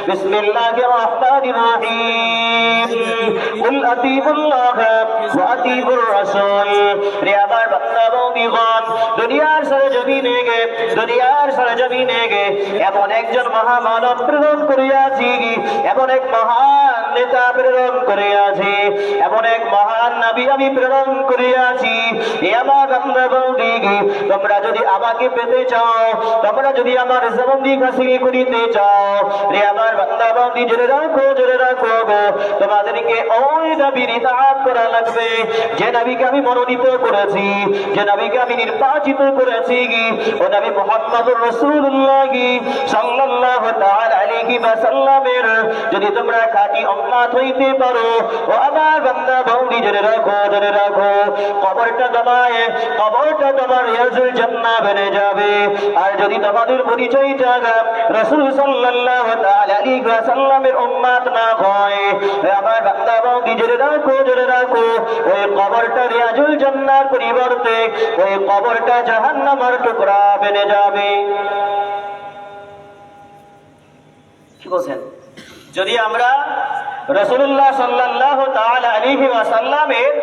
বিসমিল্লাহির রহমানির রহিম কুল আতিউল্লাহ ওয়া আতিউর রাসূল। রে আমার বান্দা বন্দীগণ, দুনিয়ার সরজমিনে গে এমন একজন মহামানব প্রেরণ করিয়াছি, এমন এক মহান নেতা প্রেরণ করিয়াছি, এমন এক মহান নবী আমি প্রেরণ করিয়াছি। হে আমার বান্দা বন্দী, তোমরা যদি আমাকে পেতে চাও, তোমরা যদি আমার জবানদি হাসিল করিতে চাও, রে আমার বান্দা বান্দি জোরে রাখো গো, তোমাদেরকে ওই নবীর ইতাআত করা লাগবে যে নবীকে আমি মনোনীত করেছি, যে নবীকে আমি নির্বাচিত করেছি, ও নবী মুহাম্মদুর রাসূলুল্লাহ সাল্লাল্লাহু তাআলা আলাইহি ওয়াসাল্লামের যদি তোমরা খাঁটি উম্মত হইতে পারো, ও আমার বান্দা বান্দি জোরে রাখো, কবরটা তোমার ইয়াজুল জান্নাহ বনে যাবে। আর যদি তোমাদের পরিচয়টা রাসূল সাল্লাল্লাহু তাআলা আলাইহি ওয়াসাল্লামের উম্মত না হয়, আমার বান্দা বান্দি জোরে রাখো, ওই কবরটা রিয়াজুল জান্নাহর পরিবর্তে ওই কবরটা জাহান্নামের টুকরা বনে যাবে। কি বলেন? যদি আমরা রাসূলুল্লাহ সাল্লাল্লাহু তাআলা আলাইহি ওয়াসাল্লামের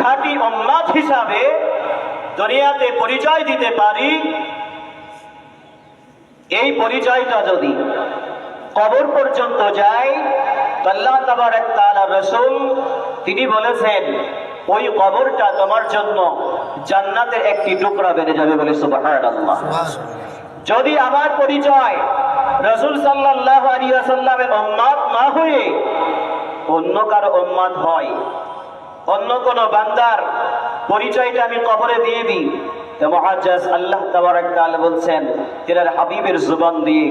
খাঁটি উম্মত হিসাবে দুনিয়াতে পরিচয় দিতে পারি, এই পরিচয়টা যদি কবর পর্যন্ত যায়, আল্লাহ তাবারক তাআলা রাসূল তিনি বলেছেন ওই কবরটা তোমার জন্য জান্নাতের একটি টুকরা বেড়ে যাবে বলে সুবহানাল্লাহ। যদি আমার পরিচয় রাসূল সাল্লাল্লাহু আলাইহি ওয়াসাল্লামের উম্মত না হয়ে অন্য কারো উম্মত হয়, অন্য কোন বান্দার পরিচয়টা আমি কবরে দিয়ে দিই, তো মুআজ্জাজ আল্লাহ তাবারক তাআলা বলছেন তিনার হাবিবের জবান দিয়ে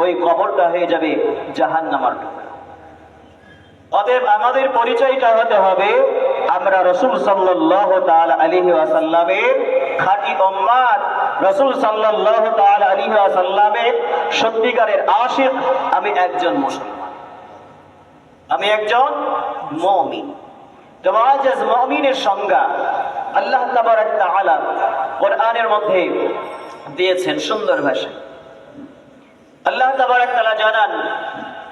ওই কবরটা হয়ে যাবে জাহান্নামের টুকরা। অতএব আমাদের পরিচয়টা হতে হবে আমরা রাসূল সাল্লাল্লাহু তাআলা আলাইহি ওয়াসাল্লামের খাঁটি উম্মত, রাসূল সাল্লাল্লাহু তাআলা আলাইহি ওয়াসাল্লামের সত্যিকারের আশিক, আমি একজন মুসলমান, আমি একজন মুমিন। তো মুআজ্জাজ মুমিনের সংজ্ঞা আল্লাহ তাবারক তাআলা কোরআনের মধ্যে দিয়েছেন সুন্দর ভাষায়। আল্লাহ তাবারক তাআলা জানান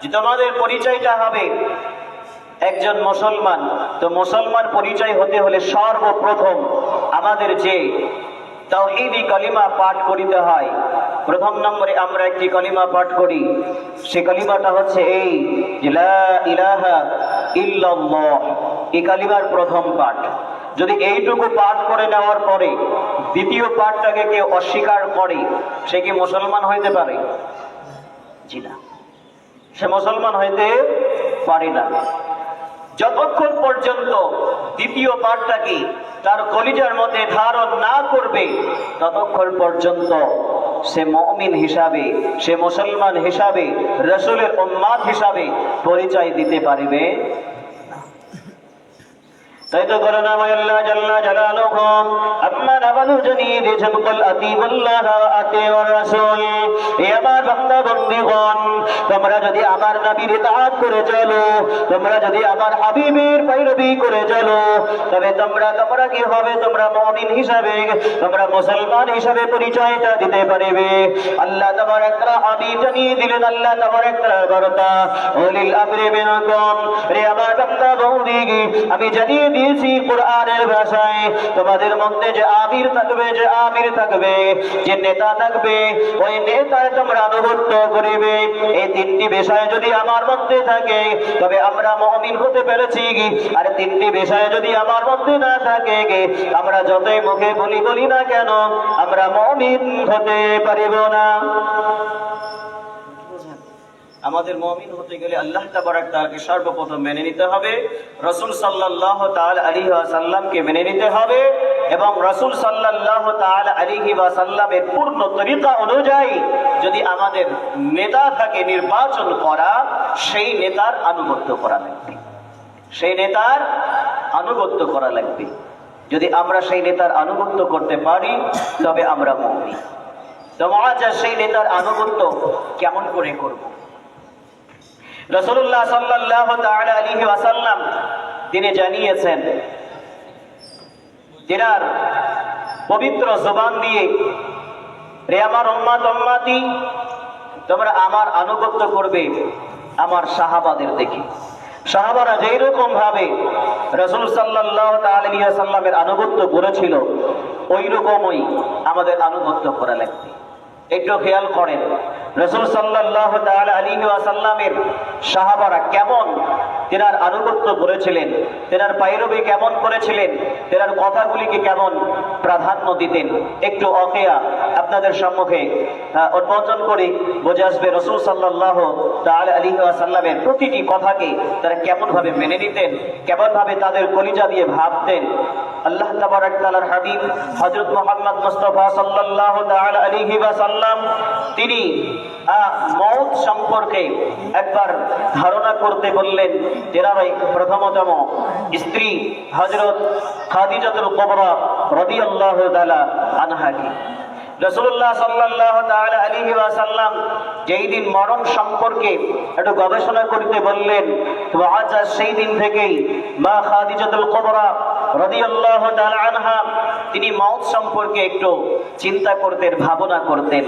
যে তোমাদের পরিচয়টা হবে একজন মুসলমান। তো মুসলমান পরিচয় হতে হলে সর্বপ্রথম আমাদের যে তাওহীদি কালিমা পাঠ করিতে হয়, প্রথম নম্বরে আমরা একটি কালিমা পাঠ করি, সে কালিমাটা হচ্ছে এই লা ইলাহা ইল্লাল্লাহ। এই কালিমার প্রথম পাঠ যদি এইটুকু পাঠ করে নেওয়ার পরে দ্বিতীয় পাঠটাকে কেউ অস্বীকার করে, সে কি মুসলমান হইতে পারে? জি না, সে মুসলমান হইতে পারে না। যতক্ষণ পর্যন্ত দ্বিতীয় পাঠটাকে তার কলিজার মধ্যে ধারণ না করবে, ততক্ষণ পর্যন্ত সে মুমিন হিসাবে, সে মুসলমান হিসাবে, রাসূলের উম্মত হিসাবে পরিচয় দিতে পারবে। তাই তো করুণাময় আল্লাহ জাল্লা জালালুহু আম্মা নাবাদু জানিয়ে দিয়েছেন কুল আতিউল্লাহ ওয়া আতিউর রাসূল। হে আমার বান্দা বন্দীগণ, তোমরা যদি আমার নবীর ইতাআত করে চলো, তোমরা যদি আমার হাবিবের পৈরবি করে চলো, তবে তোমরা কি হবে? তোমরা মুমিন হিসাবে, তোমরা মুসলমান হিসাবে পরিচয়টা দিতে পারবে। আল্লাহ তাবারক তাআলা হাবিব জানিয়ে দিলেন, আল্লাহ তাবারক তাআলার বার্তা উলিল আমরি মিনকুম। রে আমার বান্দা বন্দী, আমি জানিয়ে দিয়েছি কোরআনের ভাষায় তোমাদের মধ্যে যে আমির থাকবে, যে নেতা থাকবে, ওই নেতার তোমরা আনুগত্য করিবে। এই তিনটি বিষয় যদি আমার মধ্যে থাকে তবে আমরা মুমিন হতে পেরেছি। আর তিনটি বিষয় যদি আমার মধ্যে না থাকে, আমরা যতই মুখে বলি না কেন, আমরা মুমিন হতে পারিব না। আমাদের মুমিন হতে গেলে আল্লাহ তাবারক তাআলাকে সর্বপ্রথম মেনে নিতে হবে, রাসূল সাল্লাল্লাহু তাআলা আলাইহি ওয়াসাল্লামকে মেনে নিতে হবে, এবং রাসূল সাল্লাল্লাহু তাআলা আলাইহি ওয়াসাল্লামের পূর্ণ তরিকা অনুযায়ী যদি আমাদের নেতা থাকে নির্বাচন করা, সেই নেতার আনুগত্য করা লাগবে, সেই নেতার আনুগত্য করা লাগবে। যদি আমরা সেই নেতার আনুগত্য করতে পারি তবে আমরা মুমিন। তো মুআজ্জাজ সেই নেতার আনুগত্য কেমন করে করব? রাসূলুল্লাহ সাল্লাল্লাহু তাআলা আলাইহি ওয়াসাল্লাম তিনি জানিয়েছেন, তিনার পবিত্র জবান দিয়ে, রে আমার উম্মত উম্মতি, তোমরা আমার আনুগত্য করবে আমার সাহাবাদের দেখে। সাহাবারা যেই রকম ভাবে রাসূল সাল্লাল্লাহু তাআলা আলাইহি ওয়াসাল্লামের আনুগত্য করেছিল, ওই রকমই আমাদের আনুগত্য করা লাগবে। একটু খেয়াল করেন, রাসূল সাল্লাল্লাহু তাআলা আলাইহি ওয়াসাল্লামের সাহাবারা কেমন তেনার আনুগত্য করেছিলেন, তেনার পায়রবি কেমন করেছিলেন, তেনার কথাগুলিকে কেমন প্রাধান্য দিতেন। একটু অকেয়া আপনাদের সম্মুখে উন্মোচন করে বোঝা আসবে রাসূল সাল্লাল্লাহু তাআলা আলাইহি ওয়াসাল্লামের প্রতিটি কথাকে তারা কেমন ভাবে মেনে নিতেন, কেমন ভাবে তাদের কলিজা দিয়ে ভাবতেন। আল্লাহ তাবারাক তাআলার হাবিব হযরত মুহাম্মদ মুস্তাফা সাল্লাল্লাহু তাআলা আলাইহি ওয়াসাল্লাম তিনি মওত সম্পর্কে একবার ধারণা করতে বললেন। তেনারই প্রথমতম স্ত্রী হযরত খাদিজাতুল কুবরা রাদিয়াল্লাহু তাআলা আনহাকে রাসূলুল্লাহ সাল্লাল্লাহু তাআলা আলাইহি ওয়াসাল্লাম যেই দিন মরণ সম্পর্কে একটু গবেষণা করতে বললেন, তো আজ সেই দিন থেকেই মা খাদিজাতুল কুবরা রাদিয়াল্লাহু তাআলা আনহা তিনি মওত সম্পর্কে একটু চিন্তা করতেন, ভাবনা করতেন।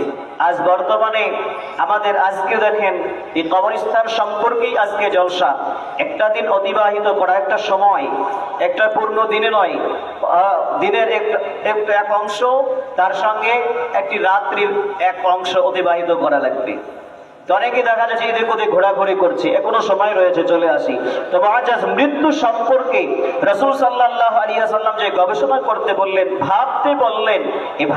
আজ বর্তমানে আমাদের আজকে দেখেন এই কবরস্থান সম্পর্কেই আজকে জলসা। একটা দিন অতিবাহিত করা, একটা সময়, একটা পূর্ণ দিনে নয়, দিনের এক অংশ, তার সঙ্গে একটি রাত্রির এক অংশ অতিবাহিত করা লাগবে। তো অনেকে দেখা যাচ্ছে এদের প্রতি ঘোরাঘুরি করছে, এখনো সময় রয়েছে, চলে আসি। তবে আজ মৃত্যু সম্পর্কে রাসূল সাল্লাল্লাহু আলাইহি ওয়াসাল্লাম যে গবেষণা করতে বললেন, ভাবতে বললেন, এই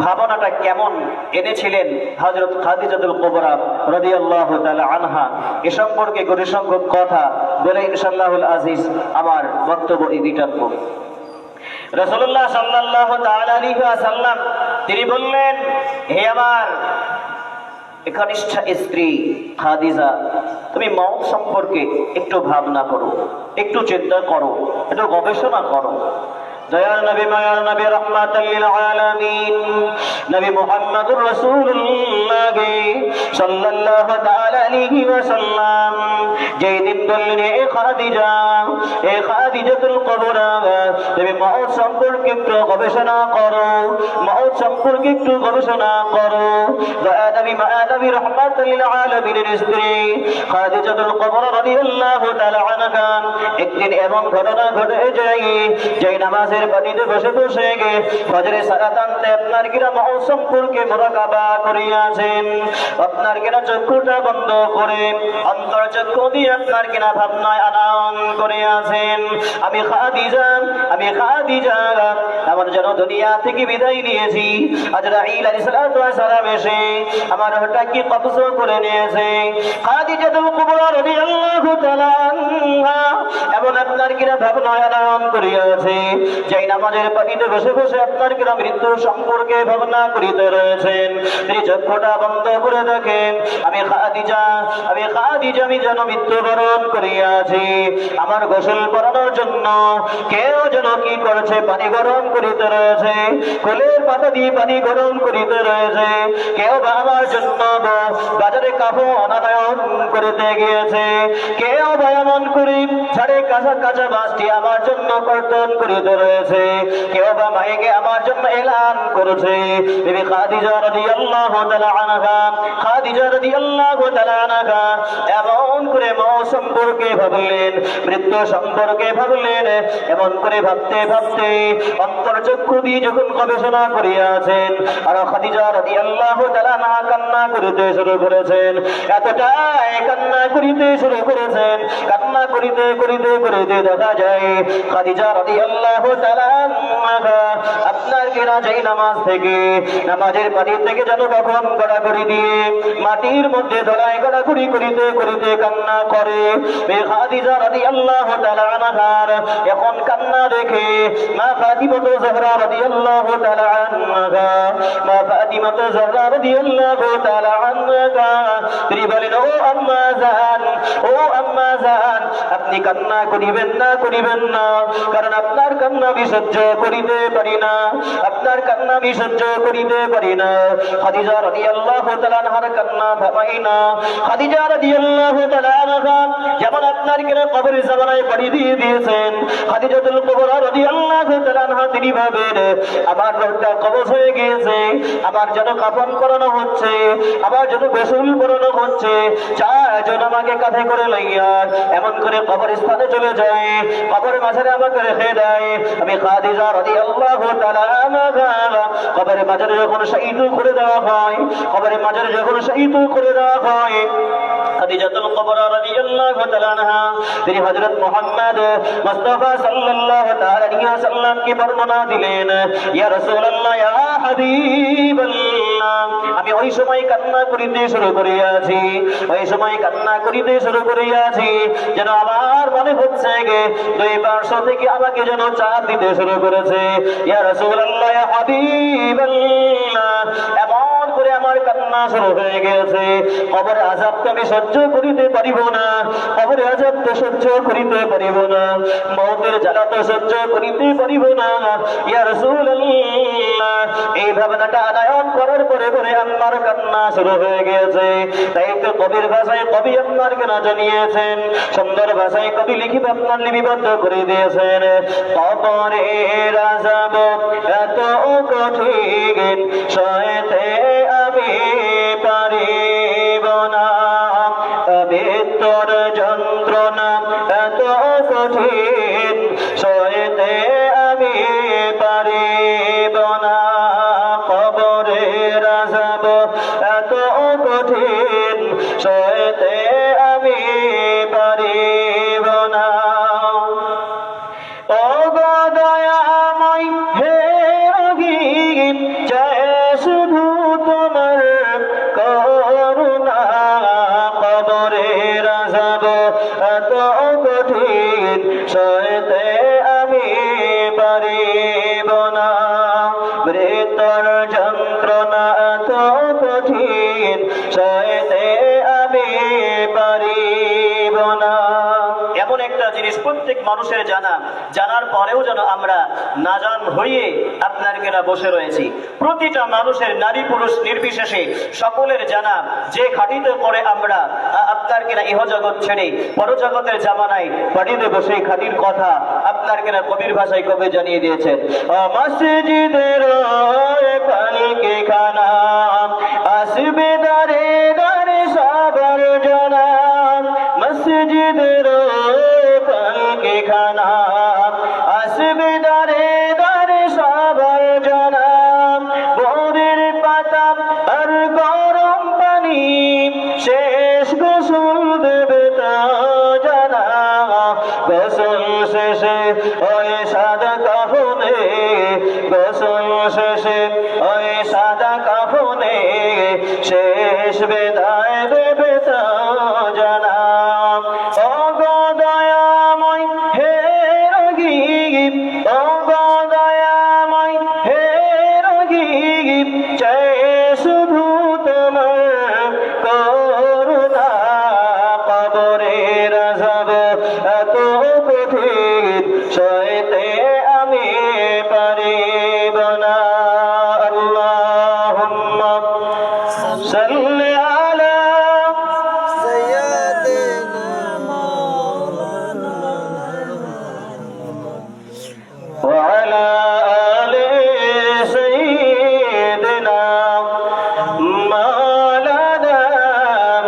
ভাবনাটা কেমন এনেছিলেন হযরত খাদিজাতুল কুবরা রাদিয়াল্লাহু তাআলা আনহা, এ সম্পর্কে গতি সংখ্যক কথা বলে ইনশাআল্লাহুল আজিজ আমার বক্তব্য এদিকে রাখবো। রাসূলুল্লাহ সাল্লাল্লাহু তাআলা আলাইহি ওয়াসাল্লাম তিনি বললেন, হে আমার একনিষ্ঠ স্ত্রী খাদিজা, তুমি মওত সম্পর্কে একটু ভাবনা করো, একটু চিন্তা করো, একটু গবেষণা করো। দয়ার নবী, মায়ার নবী, রাহমাতাল লিল আলামিন নবী মুহাম্মদুর রাসূলুল্লাহ সাল্লাল্লাহু তাআলা আলাইহি ওয়াসাল্লাম যেই দিন বললেন, এ খাদিজা, এ খাদিজাতুল কুবরা, তুমি মওত সম্পর্কে একটু গবেষণা করো, মওত সম্পর্কে একটু গবেষণা করো। দয়ার নবী, মায়ার নবী, রাহমাতাল লিল আলামিনের স্ত্রী খাদিজাতুল কুবরা রাদিয়াল্লাহু তাআলা আনহা একদিন এমন ঘটনা ঘটে যায়, যেই নামাজের পানিতে বসে বসে ফজরে সালাত আনতে আপনার কিনা মওত সম্পর্কে মুরাকাবা করিয়াছেন। আপনার কিনা চক্ষুটা বন্ধ করে অন্তর চক্ষু দিয়ে আপনার কিনা ভাবনায় আনয়ন করিয়াছেন, আমি খাদিজা আমার যেন দুনিয়া থেকে বিদায় নিয়েছি। আজরাইল আলাইহিস সালাম এসে আমার রূহটাকে কবজ করে নিয়েছে। খাদিজাতুল কুবরা রাদিয়াল্লাহু তাআলা আনহা এমন আপনার কিনা ভাবনায় আনয়ন করিয়াছে, যেই নামাজের পানিতে বসে বসে আপনার কিনা মৃত্যু সম্পর্কে ভাবনা করিতে রয়েছেন। তিনি চক্ষুটা বন্ধ করে দেখেন, আমি খাদিজা আমি যেন মৃত্যুবরণ করিয়াছি। আমার গোসল করানোর জন্য কেউ যেন কি করছে, পানি গরম করিতে রয়েছে, কোলের পাতা দিয়ে পানি গরম করিতে রয়েছে। কেউ বা আমার জন্য বাজারে কাফন আনয়ন করিতে গিয়েছে, কেউ বা এমন করি ছাড়ে কাঁচা বাসটি আমার জন্য কর্তন করিতে রয়েছে, কেউ বা মাইকে আমার জন্য এলান করেছে। বিবি খাদিজা রাদিয়াল্লাহু তাআলা আনহা এমন করে মওত সম্পর্কে ভাবলেন, মৃত্যু সম্পর্কে ভাবলেন। এমন করে ভাবতে ভাবতে অন্তর চক্ষু দিয়ে যখন গবেষণা করিয়াছেন, আর খাদিজা রাদিয়াল্লাহু তাআলা আনহা কান্না করিতে শুরু করেছেন। এতটাই কান্না করিতে শুরু করেছেন, কান্না করিতে করিতে করিতে দেখা যায় খাদিজা রাদিয়াল্লাহু তাআলা আনহা আপনার কিনা যেই নামাজ থেকে, নামাজের পানি থেকে যেন কখন গড়াগড়ি দিয়ে মাটির মধ্যে ধরাই গড়াগড়ি করিতে করিতে কান্না করে। খাদিজা রাদিয়াল্লাহু তাআলা আনহার এখন কান্না দেখে মা ফাতিমাতুল জাহরা রাদিয়াল্লাহু তাআলা আনহা তিনি বলেন, ও আম্মা জান, আপনি কান্না করিবেন না, কারণ আপনার কান্না আমি সহ্য করিতে পারি না, আপনার কান্না আমি সহ্য করিতে পারি না। খাদিজা রাদিয়াল্লাহু তাআলা আনহার কান্না থামাই না। খাদিজা রাদিয়াল্লাহু তাআলা আনহা যেমন আপনার কেন কবরের জামানায় বাড়ি দিয়ে দিয়েছেন, খাদিজাতুল কুবরা রাদিয়াল্লাহু তাআলা আনহা তিনি ভাবেন আমার রোগটা কবজ হয়ে গিয়েছে, আমার যেন কাফন করানো হচ্ছে, আমার যেন গোসল করানো হচ্ছে, চারজন আমাকে কাঁধে করে লইয়া এমন করে কবরস্থানে চলে যায়, কবরের মাঝারে আমাকে রেখে দেয়। আমি খাদিজা রাদিয়াল্লাহু তাআলা আনহা কবরের মাঝারে যখন শহীদ করে দেওয়া হয়, কবরের মাঝারে যখন শহীদ করে দেওয়া হয়, খাদিজাতুল কুবরা রাদিয়াল্লাহু তাআলা আনহা তিনি হযরত মুহাম্মদ মুস্তাফা সাল্লাল্লাহু তাআলা আলাইহি ওয়াসাল্লামকে বর্ণনা দিলেন, ইয়া রাসূলুল্লাহ ইয়া হাবিবাল্লাহ, আমি ওই সময় কান্না করিতে শুরু করিয়াছি, ওই সময় কান্না করিতে শুরু করিয়াছি যেন আমার মনে হচ্ছে গে দুই পার্শ্ব থেকে আমাকে যেন চাপ দিতে শুরু করেছে। ইয়া রাসূলুল্লাহ ইয়া হাবিবাল্লাহ, এমন করে আমার কান্না শুরু হয়ে গেছে, কবরের আযাবকে আমি সহ্য করিতে পারিব না, কবরের আযাব তো সহ্য করিতে পারিব না, মওতের জ্বালা তো সহ্য করিতে পারিব না। ইয়া রাসূলুল্লাহ, এই ভাবনাটা আদায়ন করার পরে পরে আমার কান্না শুরু হয়ে গেছে। তাই তো কবির ভাষায় কবি আপনার কেন জানিয়েছেন, সুন্দর ভাষায় কবি লিখিত আপনার লিপিবদ্ধ করে দিয়েছেন, কবরের আযাব এত কঠিন সইতে আমি পারিব না, মৃত্যুর যন্ত্রণা এত কঠিন সইতে আমি পারিব না, কবরের আযাব এত কঠিন সইতে আমি পারিব না। ও গো দয়াময় হে রহিম, চাই শুধু তোমার করুণা, কবরের আযাব এত কঠিন সইতে আমি পারিব না, মৃত্যুর যন্ত্রণা এত কঠিন সইতে আমি পারিব না। এমন একটা জিনিস প্রত্যেক মানুষের জানা, জানার পরেও যেন আমরা নাজান হয়ে আপনার কেনা বসে রয়েছি। প্রতিটা মানুষের নারী পুরুষ নির্বিশেষে সকলের জানা যে খাটিতে করে আমরা আপনার কেনা ইহজগৎ ছেড়ে পরজগতের জামানায় বাড়িতে বসে খাটির কথা আপনার কেনা কবির ভাষায় কবে জানিয়ে দিয়েছেন, মসজিদের পালকি খানা আসবে দারে দারে সবার জানা, মসজিদের পালকি খানা আসবে দারে দারে সবার জানা, ভোরের পাতা আর গরম পানি শেষ গোসল দেবে তা জানা, গোসল শেষে ওই সাদা কাফনে, গোসল শেষে ওই সাদা কাফনে শেষ বিদায় দেবে তা জানা। ও গো দয়াময় হে রহিম, ও গো দয়াময় হে রহিম, চাই শুধু তোমার করুণা, কবরের আযাব এত কঠিন সইতে আমি পারিব না। আল্লাহুম্মা সাল্লি আলা ওয়া আলা আলি সাইয়্যিদিনা মাওলানা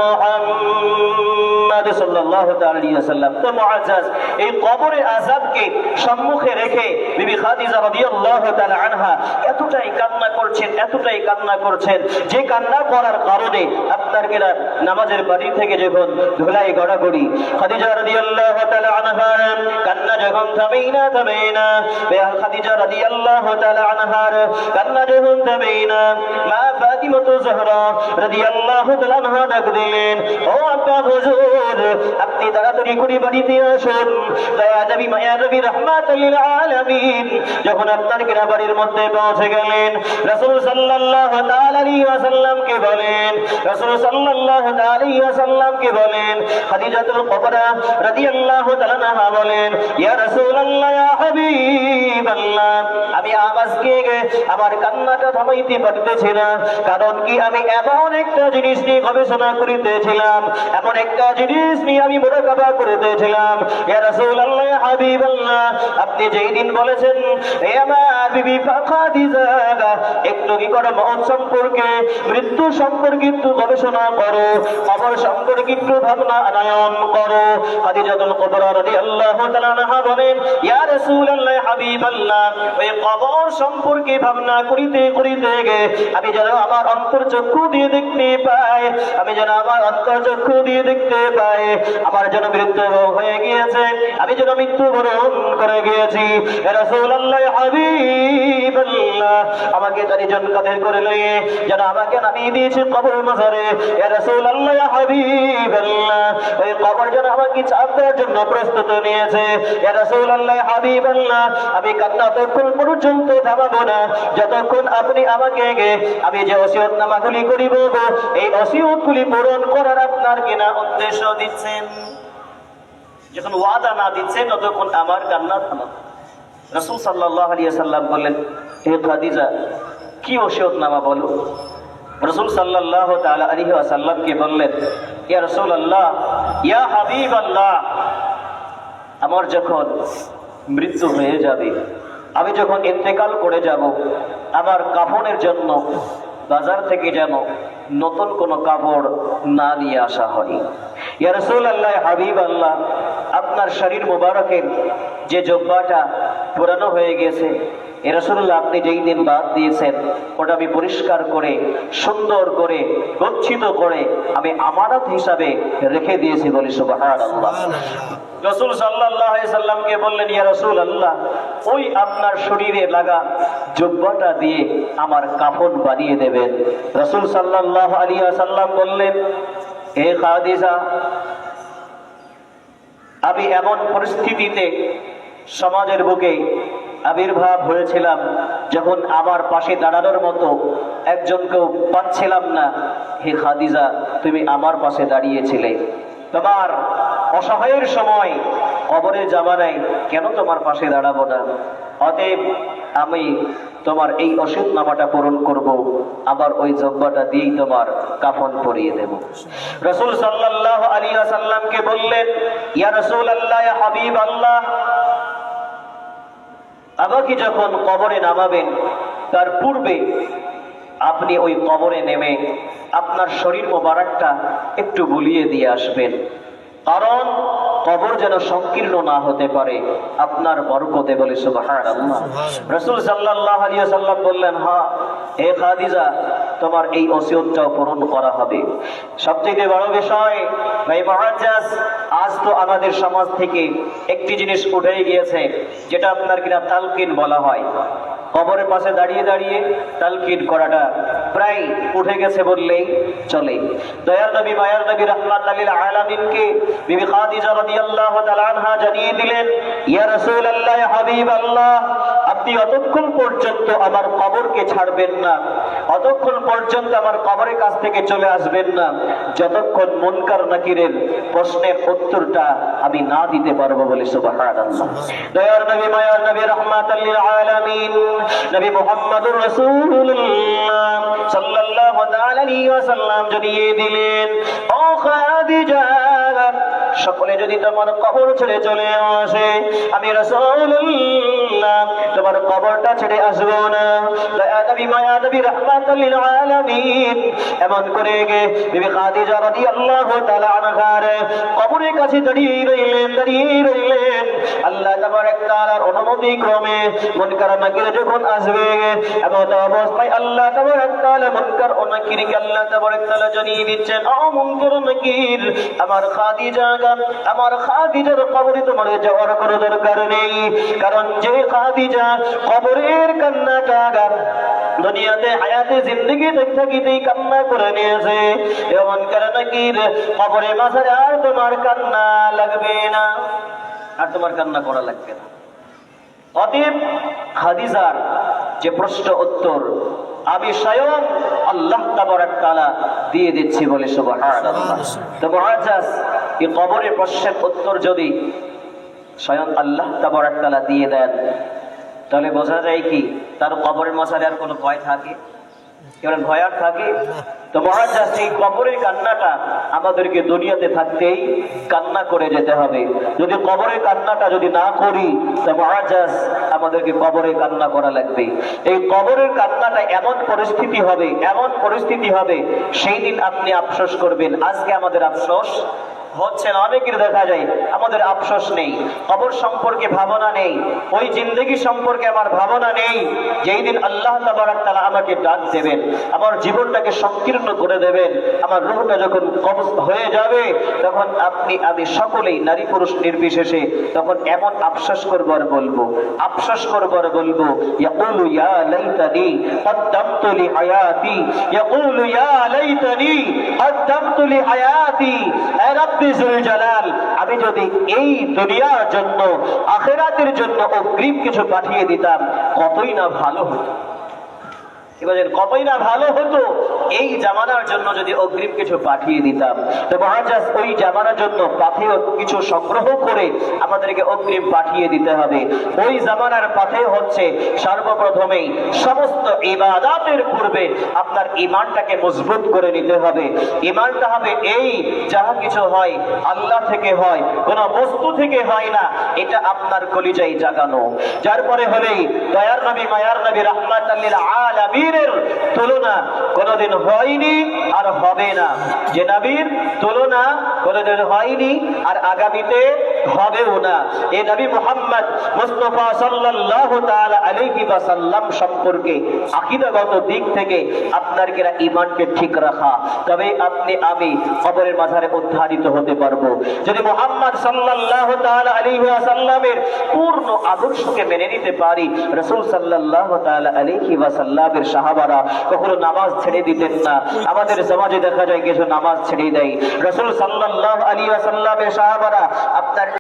মুহাম্মদ সাল্লাল্লাহু তাআলা আলাইহি ওয়াসাল্লাম। তো মুআজ্জাজ, এই কবরের আযাবকে সম্মুখে রেখে বিবি খাদিজা রাদিয়াল্লাহু তাআলা আনহা এতটাই কান্না করছেন, এতটাই কান্না করছেন যে কান্না করার কারণে আপনার কেনা নামাজের বাড়ি থেকে যখন ধুলাই গড়াগড়ি, খাদিজা রাদিয়াল্লাহু তাআলা আনহার কান্না যখন থামেই না, খাদিজা রাদিয়াল্লাহু তাআলা আনহার কান্না যখন থামেই না, মা ফাতিমা যাহরা রাদিয়াল্লাহু তাআলা আনহা ডাক দিলেন, ও আব্বা হুজুর, আপনি তাড়াতাড়ি করে বাড়িতে আসুন। দয়া নবী মায়া নবী রাহমাতুল লিল আলামিন যখন আপনার কিনা বাড়ির মধ্যে পৌঁছে গেলেন, রাসূল সাল্লাল্লাহু তাআলা আলাইহি ওয়াসাল্লামকে বলেন, রাসূল সাল্লাল্লাহু তাআলা আলাইহি ওয়াসাল্লামকে বলেন, খাদিজাতুল কুবরা রাদিয়াল্লাহু তাআলা আনহা বলেন, ইয়া রাসূলুল্লাহ ইয়া হাবিবাল্লাহ, আমি আওয়াজকে আমার কান্নাটা থামাইতে পারতেছি না। কারণ কি, আমি এমন একটা জিনিস নিয়ে গবেষণা করিতেছিলাম, এমন একটা জিনিস নিয়ে আমি মুরাকাবা করিতেছিলাম। ইয়া রাসূলুল্লাহ ইয়া হাবিবাল্লাহ, আপনি যেই দিন বলেছেন হে আমার বিবি খাদিজা একটু কি করো মওত সম্পর্কে, মৃত্যু সম্পর্কে একটু গবেষণা করো, কবর সম্পর্কে একটু ভাবনা আনয়ন করো। খাদিজাতুল কুবরা রাদিয়াল্লাহু তাআলা আনহা বলেন, ইয়া রাসূলুল্লাহ ইয়া হাবিবাল্লাহ, ওই কবর সম্পর্কে ভাবনা করিতে করিতে আমি যেন আমার অন্তর্চক্ষু দিয়ে দেখতে পাই, আমি যেন আমার অন্তর্চক্ষু দিয়ে দেখতে পাই আমার যেন মৃত্যু হয়ে গিয়েছে, আমি যেন মৃত্যুবরণ করে গিয়েছি। ইয়া রাসূলুল্লাহ ইয়া হাবিবাল্লাহ, আমাকে চারিজন কাঁধে করে লইয়ে যেন আমাকে নামিয়ে দিয়েছে কবর মাঝারে। ইয়া রাসূলুল্লাহ ইয়া হাবিবাল্লাহ, ওই কবর যেন আমাকে চাপ দেওয়ার জন্য প্রস্তুত নিয়েছে। ইয়া রাসূলুল্লাহ ইয়া হাবিবাল্লাহ, আমি কান্না ততক্ষণ পর্যন্ত থামাবো না যতক্ষণ আপনি আমাকে আমি যে ওসিয়তনামাগুলি করিব এই ওসিয়তগুলি পূরণ করার আপনার কিনা উদ্দেশ্য দিচ্ছেন। যখন ওয়াদা না দিচ্ছেন ততক্ষণ আমার কান্না থামাবো। রাসূল সাল্লাল্লাহু আলাইহি ওয়াসাল্লাম বললেন, হে খাদিজা, কি ওসিয়তনামা বলো। রাসূল সাল্লাল্লাহু তাআলা আলাইহি ওয়াসাল্লামকে বললেন, ইয়া রাসূলুল্লাহ ইয়া হাবিবাল্লাহ, আমার যখন মৃত্যু হয়ে যাবে, আমি যখন ইন্তেকাল করে যাব, আমার কাফনের জন্য বাজার থেকে যেন নতুন কোনো কাপড় না নিয়ে আসা হয়। ইয়া রাসূলুল্লাহ হাবিবাল্লাহ, আপনার শরীর মোবারকের যে জব্বাটা পুরানো হয়ে গেছে, এ রাসূলুল্লাহ আপনি যেই দিন বাদ দিয়েছেন ওটা আমি পরিষ্কার করে সুন্দর করে গচ্ছিত করে আমি আমানত হিসাবে রেখে দিয়েছি, বলি সুবহানাল্লাহ। রাসূল সাল্লাল্লাহু আলাইহি সাল্লামকে বললেন, ইয়া রাসূলুল্লাহ, ওই আপনার শরীরে লাগা জুব্বাটা দিয়ে আমার কাফন বানিয়ে দেবেন। রাসূল সাল্লাল্লাহু আলাইহি ওয়াসাল্লাম বললেন, হে খাদিজা, আমি এমন পরিস্থিতিতে সমাজের বুকে আবির্ভাব হয়েছিলাম যখন আমার পাশে দাঁড়ানোর মতো একজনকেও পাচ্ছিলাম না। হে খাদিজা, তুমি আমার পাশে দাঁড়িয়েছিলে, তোমার অসহায়ের সময় কবরের জামানায় কেন তোমার পাশে দাঁড়াবো না? অতএব আমি তোমার এই ওসিয়তনামাটা পূরণ করব, আবার ওই জব্বাটা দিয়েই তোমার কাফন পরিয়ে দেব। রাসূল সাল্লাল্লাহু আলাইহি ওয়াসাল্লামকে বললেন, ইয়া রাসূলুল্লাহ ইয়া হাবিবাল্লাহ, আমাকে যখন কবরে নামাবেন তার পূর্বে আপনি ওই কবরে নেমে আপনার শরীর মোবারকটা একটু বুলিয়ে দিয়ে আসবেন, কারণ কবর যেন সংকীর্ণ না হতে পারে আপনার বরকতে, বলে সুবহানাল্লাহ। রাসূল সাল্লাল্লাহু আলাইহি ওয়াসাল্লাম বললেন, হ্যাঁ হে খাদিজা, তোমার এই ওসিয়তটাও পূরণ করা হবে। সবচেয়ে বড় বিষয় ভাই মুআজ্জাজ, আজ তো আমাদের সমাজ থেকে একটি জিনিস উঠে গিয়েছে যেটা আপনার কিনা তালকিন বলা হয়। কবরের পাশে দাঁড়িয়ে দাঁড়িয়ে তালকিন করাটা প্রায় উঠে গেছে বললেই চলে। দয়ার নবী মায়ার নবী রাহমাতুল লিল আলামিনকে বিবি খাদিজা রাদিয়াল্লাহু তাআলা আনহা জানিয়ে দিলেন, ইয়া রাসূলুল্লাহ ইয়া হাবিবাল্লাহ, আপনি অতক্ষণ পর্যন্ত আমার কবরকে ছাড়বেন না, অতক্ষণ পর্যন্ত আমার কবরের কাছ থেকে চলে আসবেন না যতক্ষণ মুনকার নাকিরের প্রশ্নের উত্তরটা আমি না দিতে পারবো, বলে সুবহানাল্লাহ। দয়ার নবী মায়ার নবী রাহমাতুল লিল আলামিন নবী মুহাম্মদুর রাসূলুল্লাহ সাল্লাল্লাহু আলাইহি ওয়াসাল্লাম জানিয়ে দিলেন, ও খাদিজা, সকলে যদি তোমার কবর ছেড়ে চলে আসে, আমি রাসূলুল্লাহ তোমার কবরটা ছেড়ে আসবো না। দয়া নবী মায়া নবী রাহমাতুল লিল আলামিন এমন করে বিবি খাদিজা রাদিয়াল্লাহু তাআলা আনহার কবরের কাছে দাঁড়িয়ে রইলেন। আল্লাহ তাবারক তাআলার অনুমতি ক্রমে মুনকার নাকির যখন আসবে, এমন অবস্থায় আল্লাহ তাবারক তাআলা মুনকার ও নাকিরকে আল্লাহ তাবারক তাআলা জানিয়ে দিচ্ছেন, ও মুনকার নাকির, আমার খাদিজা আমার খাদিজার কবরে তোমার যাওয়ার কোনো দরকার নেই, কারণ যে খাদিজা কবরের কান্নাটা দুনিয়াতে হায়াতে জিন্দগি থাকিতেই কান্না করে নিয়েছে, এমন করে নাকি কবরে মাঝারে আর তোমার কান্না লাগবে না, আর তোমার কান্না করা লাগবে না। অতএব খাদিজার যে প্রশ্ন উত্তর আমি স্বয়ং আল্লাহ তাবারক তাআলা দিয়ে দিচ্ছি বলে সুবহানাল্লাহ। তো মুআজ্জাজ এই কবরের প্রশ্নের উত্তর যদি স্বয়ং আল্লাহ তাবারক তাআলা দিয়ে দেন, তাহলে বোঝা যায় কি তার কবরের মাঝারে আর কোনো ভয় থাকে? কেবল ভয় আর থাকে? তো মুআজ্জাজ এই কবরের কান্নাটা আমাদেরকে দুনিয়াতে থাকতেই কান্না করে যেতে হবে। যদি কবরের কান্নাটা যদি না করি, তো মুআজ্জাজ আমাদেরকে কবরে কান্না করা লাগবে। এই কবরের কান্নাটা এমন পরিস্থিতি হবে সেই দিন আপনি আফসোস করবেন। আজকে আমাদের আফসোস হচ্ছে না, অনেকের দেখা যায় আমাদের আফসোস নেই, কবর সম্পর্কে ভাবনা নেই, ওই জিন্দগি সম্পর্কে আমার ভাবনা নেই। যেই দিন আল্লাহ তাবারক তাআলা আমাকে ডাক দেবেন, আমার জীবনটাকে সংকীর্ণ করে দেবেন, আমার রূহটা যখন কবজ হয়ে যাবে, তখন আপনি আমি সকলেই নারী পুরুষ নির্বিশেষে তখন এমন আফসোস করবো আর বলবো ইয়াকুলু ইয়া লাইতানি কদ্দামতু লি হায়াতি, ইয়াকুলু ইয়া লাইতানি কদ্দামতু লি হায়াতি। এ রাব্বি যুল জালাল, আমি যদি এই দুনিয়ার জন্য আখিরাতের জন্য অগ্রিম কিছু পাঠিয়ে দিতাম কতই না ভালো হতো। কতই না ভালো হতো এই জামানার জন্য যদি অগ্রিম কিছু পাঠিয়ে দিতাম। তো মুআজ্জাজ ওই জামানার জন্য পাথেয় কিছু সংগ্রহ করে আমাদেরকে অগ্রিম পাঠিয়ে দিতে হবে। ওই জামানার পাথেয় হচ্ছে সর্বপ্রথমেই সমস্ত ইবাদতের পূর্বে আপনার ঈমানটাকে মজবুত করে নিতে হবে। ঈমানটা হবে এই যাহা কিছু হয় আল্লাহ থেকে হয়, কোনো বস্তু থেকে হয় না, এটা আপনার কলিজায় জাগানো। যার পরে হলেই দয়ার নবী মায়ার নবী রাহমাতাল লিল আলামিন তুলনা কোনদিন হয়নি আর হবে না, যে নবীর তুলনা কোনদিন হয়নি আর আগামীতে হবেও না। এই নবী মুহাম্মদ মুস্তাফা সাল্লাল্লাহু তাআলা আলাইহি ওয়াসাল্লাম সম্পর্কে আকীদাগত দিক থেকে আপনার কিনা ঈমানকে ঠিক রাখা, তবে আপনি আমি কবরের মাঝারে উদ্ধারিত হতে পারবো। যদি মুহাম্মদ সাল্লাল্লাহু তাআলা আলাইহি ওয়াসাল্লামের পূর্ণ আদর্শকে মেনে নিতে পারি, রাসূল সাল্লাল্লাহু তাআলা আলাইহি ওয়াসাল্লামের সাহাবারা কখনো নামাজ ছেড়ে দিতেন না। আমাদের সমাজে দেখা যায় কিছু নামাজ ছেড়ে দেয়। রাসূল সাল্লাল্লাহু আলাইহি ওয়াসাল্লামের সাহাবারা আপনার